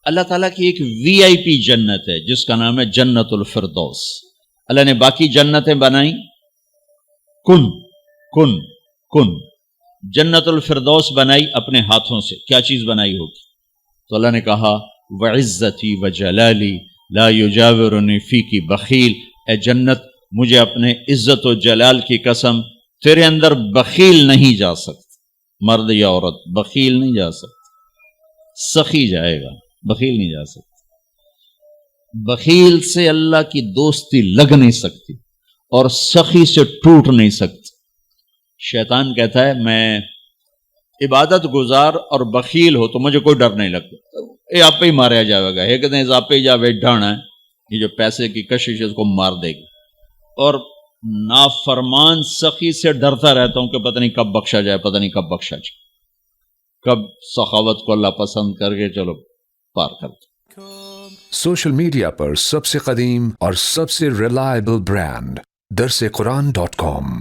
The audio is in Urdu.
اللہ تعالیٰ کی ایک وی آئی پی جنت ہے جس کا نام ہے جنت الفردوس. اللہ نے باقی جنتیں بنائیں کن کن کن، جنت الفردوس بنائی اپنے ہاتھوں سے. کیا چیز بنائی ہوگی؟ تو اللہ نے کہا وعزتی وجلالی لا یجاورنی فیکی بخیل. اے جنت مجھے اپنے عزت و جلال کی قسم تیرے اندر بخیل نہیں جا سکتا. مرد یا عورت بخیل نہیں جا سکتا، سخی جائے گا، بخیل نہیں جا سکتا. بخیل سے اللہ کی دوستی لگ نہیں سکتی اور سخی سے ٹوٹ نہیں سکتی. شیطان کہتا ہے میں عبادت گزار اور بخیل ہو تو مجھے کوئی ڈر نہیں لگتا، یہ آپ ہی ماریا جائے گا. ایک دن آپ ہی جاوے ڈھانا ہے، یہ جو پیسے کی کشش ہے اس کو مار دے گی. اور نافرمان سخی سے ڈرتا رہتا ہوں کہ پتہ نہیں کب بخشا جائے، پتہ نہیں کب بخشا جائے، کب سخاوت کو اللہ پسند کر کے چلو پار کر دو. سوشل میڈیا پر سب سے قدیم اور سب سے ریلائبل برانڈ درسقرآن.com